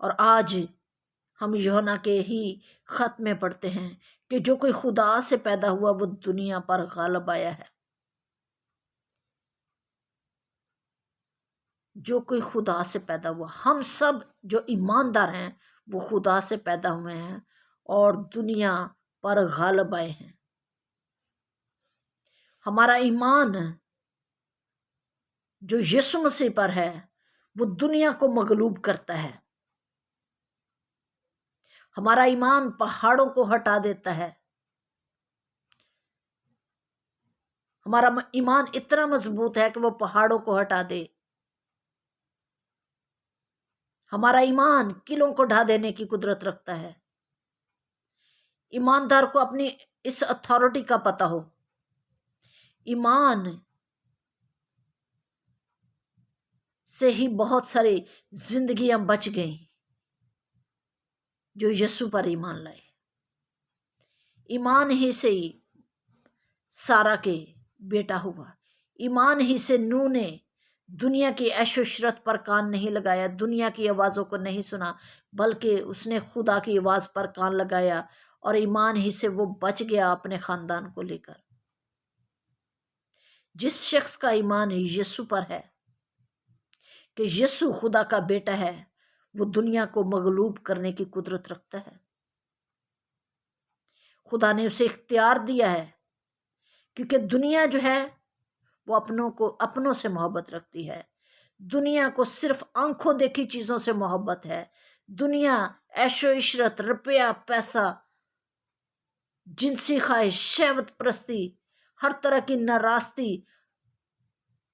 اور آج ہم یوحنا کے ہی خط میں پڑھتے ہیں کہ جو کوئی خدا سے پیدا ہوا وہ دنیا پر غالب آیا ہے. جو کوئی خدا سے پیدا ہوا، ہم سب جو ایماندار ہیں وہ خدا سے پیدا ہوئے ہیں اور دنیا پر غالب آئے ہیں. ہمارا ایمان جو یسوع مسیح پر ہے وہ دنیا کو مغلوب کرتا ہے. ہمارا ایمان پہاڑوں کو ہٹا دیتا ہے. ہمارا ایمان اتنا مضبوط ہے کہ وہ پہاڑوں کو ہٹا دے. ہمارا ایمان قلعوں کو ڈھا دینے کی قدرت رکھتا ہے. ایماندار کو اپنی اس اتھارٹی کا پتہ ہو. ایمان سے ہی بہت ساری زندگیاں بچ گئیں جو یسوع پر ایمان لائے. ایمان ہی سے ہی سارا کے بیٹا ہوا. ایمان ہی سے نوح نے دنیا کی عیش و عشرت پر کان نہیں لگایا، دنیا کی آوازوں کو نہیں سنا، بلکہ اس نے خدا کی آواز پر کان لگایا اور ایمان ہی سے وہ بچ گیا اپنے خاندان کو لے کر. جس شخص کا ایمان یسوع پر ہے کہ یسوع خدا کا بیٹا ہے، وہ دنیا کو مغلوب کرنے کی قدرت رکھتا ہے. خدا نے اسے اختیار دیا ہے کیونکہ دنیا جو ہے وہ اپنوں سے محبت رکھتی ہے. دنیا کو صرف آنکھوں دیکھی چیزوں سے محبت ہے. دنیا عیش و عشرت، روپیہ، پیسہ، جنسی خواہش، شہوت پرستی، ہر طرح کی ناراستی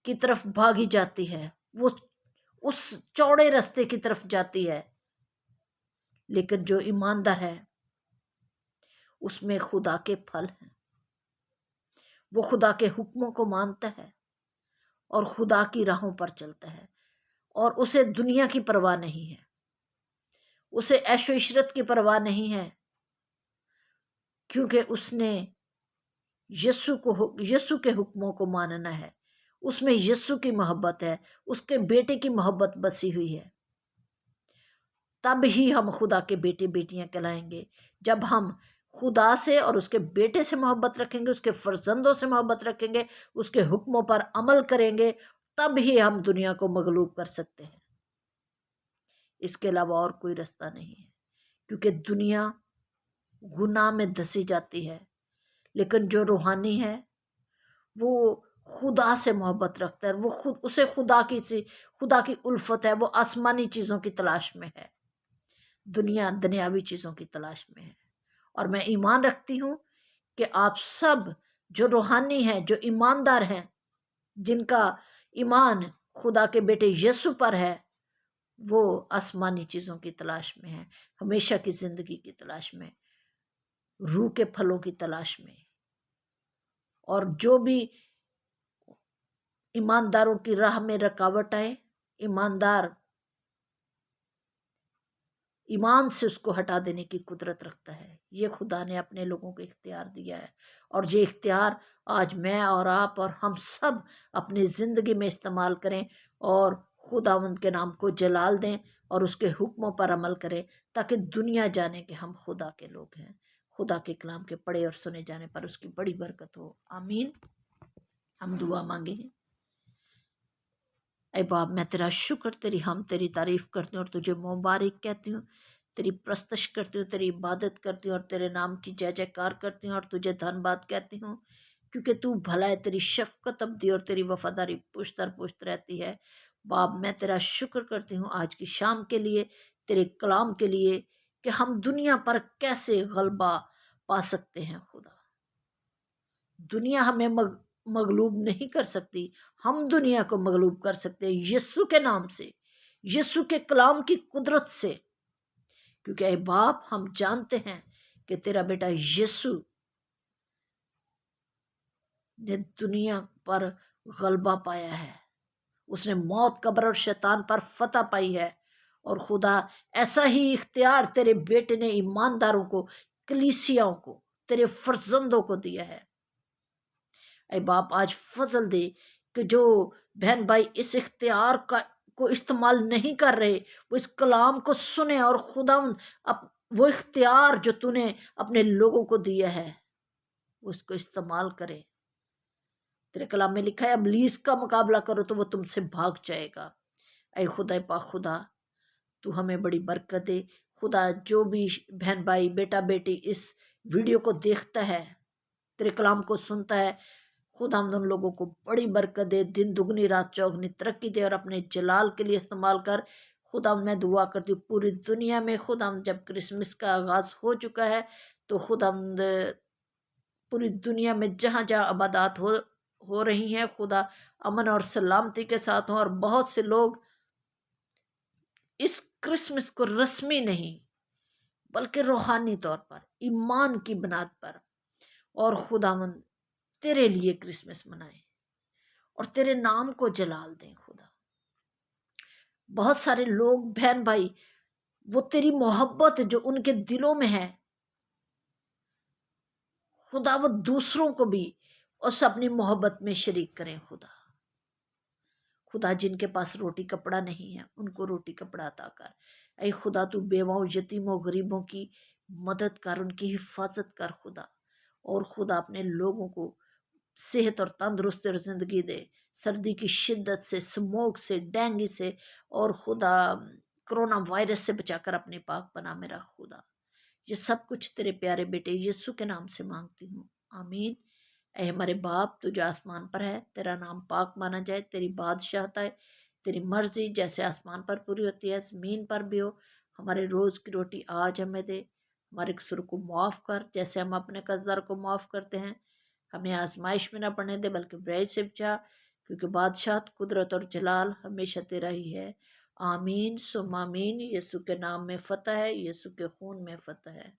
کی طرف بھاگی جاتی ہے. وہ اس چوڑے راستے کی طرف جاتی ہے. لیکن جو ایماندار ہے اس میں خدا کے پھل ہیں. وہ خدا کے حکموں کو مانتا ہے اور خدا کی راہوں پر چلتا ہے، اور اسے دنیا کی پرواہ نہیں ہے، اسے عیش و عشرت کی پرواہ نہیں ہے، کیونکہ اس نے یسوع کے حکموں کو ماننا ہے. اس میں یسوع کی محبت ہے، اس کے بیٹے کی محبت بسی ہوئی ہے. تب ہی ہم خدا کے بیٹے بیٹیاں کہلائیں گے جب ہم خدا سے اور اس کے بیٹے سے محبت رکھیں گے، اس کے فرزندوں سے محبت رکھیں گے، اس کے حکموں پر عمل کریں گے، تب ہی ہم دنیا کو مغلوب کر سکتے ہیں. اس کے علاوہ اور کوئی راستہ نہیں ہے، کیونکہ دنیا گناہ میں دھسی جاتی ہے. لیکن جو روحانی ہے وہ خدا سے محبت رکھتا ہے، وہ اسے خدا کی الفت ہے، وہ آسمانی چیزوں کی تلاش میں ہے. دنیا دنیاوی چیزوں کی تلاش میں ہے. اور میں ایمان رکھتی ہوں کہ آپ سب جو روحانی ہیں، جو ایماندار ہیں، جن کا ایمان خدا کے بیٹے یسوع پر ہے، وہ آسمانی چیزوں کی تلاش میں ہے، ہمیشہ کی زندگی کی تلاش میں، روح کے پھلوں کی تلاش میں. اور جو بھی ایمانداروں کی راہ میں رکاوٹ آئے، ایماندار ایمان سے اس کو ہٹا دینے کی قدرت رکھتا ہے. یہ خدا نے اپنے لوگوں کو اختیار دیا ہے، اور یہ اختیار آج میں اور آپ اور ہم سب اپنی زندگی میں استعمال کریں اور خداوند کے نام کو جلال دیں اور اس کے حکموں پر عمل کریں، تاکہ دنیا جانے کہ ہم خدا کے لوگ ہیں. خدا کے کلام کے پڑھے اور سنے جانے پر اس کی بڑی برکت ہو. آمین. ہم دعا مانگے ہیں. اے باپ، میں تیرا شکر، تیری ہم تیری تعریف کرتی ہوں اور تجھے مبارک کہتی ہوں، تیری پرستش کرتی ہوں، تیری عبادت کرتی ہوں اور تیرے نام کی جے جے کار کرتی ہوں اور تجھے دھن باد کہتی ہوں، کیونکہ تو بھلا ہے، تیری شفقت ابدی اور تیری وفاداری پشت در پشت رہتی ہے. باپ، میں تیرا شکر کرتی ہوں آج کی شام کے لیے، تیرے کلام کے لیے، کہ ہم دنیا پر کیسے غلبہ پا سکتے ہیں. خدا، دنیا ہمیں مغلوب نہیں کر سکتی، ہم دنیا کو مغلوب کر سکتے ہیں یسوع کے نام سے، یسوع کے کلام کی قدرت سے. کیونکہ اے باپ، ہم جانتے ہیں کہ تیرا بیٹا یسوع نے دنیا پر غلبہ پایا ہے، اس نے موت، قبر اور شیطان پر فتح پائی ہے. اور خدا، ایسا ہی اختیار تیرے بیٹے نے ایمانداروں کو، کلیسیاؤں کو، تیرے فرزندوں کو دیا ہے. اے باپ، آج فضل دے کہ جو بہن بھائی اس اختیار کا کو استعمال نہیں کر رہے وہ اس کلام کو سنیں اور خداوند وہ اختیار جو تو نے اپنے لوگوں کو دیا ہے وہ اس کو استعمال کرے۔ تیرے کلام میں لکھا ہے ابلیس کا مقابلہ کرو تو وہ تم سے بھاگ جائے گا۔ اے خدا پاک خدا تو ہمیں بڑی برکت دے خدا، جو بھی بہن بھائی بیٹا بیٹی اس ویڈیو کو دیکھتا ہے تیرے کلام کو سنتا ہے، خدا ہم ان لوگوں کو بڑی برکت دے، دن دگنی رات چوگنی ترقی دے اور اپنے جلال کے لیے استعمال کر۔ خدا میں دعا کرتی ہوں پوری دنیا میں خدا جب کرسمس کا آغاز ہو چکا ہے تو خدا پوری دنیا میں جہاں جہاں عبادات ہو رہی ہیں خدا امن اور سلامتی کے ساتھ ہوں، اور بہت سے لوگ اس کرسمس کو رسمی نہیں بلکہ روحانی طور پر ایمان کی بنیاد پر اور خداوند تیرے لیے کرسمس منائیں اور تیرے نام کو جلال دیں۔ خدا بہت سارے لوگ بہن بھائی وہ تیری محبت جو ان کے دلوں میں ہے خدا وہ دوسروں کو بھی اس اپنی محبت میں شریک کریں۔ خدا جن کے پاس روٹی کپڑا نہیں ہے ان کو روٹی کپڑا عطا کر۔ اے خدا تو بیواؤں یتیموں غریبوں کی مدد کر، ان کی حفاظت کر خدا، اور خدا اپنے لوگوں کو صحت اور تندرست اور زندگی دے، سردی کی شدت سے، سموگ سے، ڈینگی سے اور خدا کرونا وائرس سے بچا کر اپنے پاک پناہ میں رکھ خدا۔ یہ سب کچھ تیرے پیارے بیٹے یسوع کے نام سے مانگتی ہوں، آمین۔ اے ہمارے باپ تو جو آسمان پر ہے، تیرا نام پاک مانا جائے، تیری بادشاہت آئے، تیری مرضی جیسے آسمان پر پوری ہوتی ہے زمین پر بھی ہو۔ ہمارے روز کی روٹی آج ہمیں دے، ہمارے قصور کو معاف کر جیسے ہم اپنے قرضدار کو معاف کرتے ہیں، ہمیں آزمائش میں نہ پڑنے دے بلکہ برائی سے بچا، کیونکہ بادشاہت قدرت اور جلال ہمیشہ تیرا ہی ہے، آمین ثم آمین۔ یسوع کے نام میں فتح ہے، یسوع کے خون میں فتح ہے۔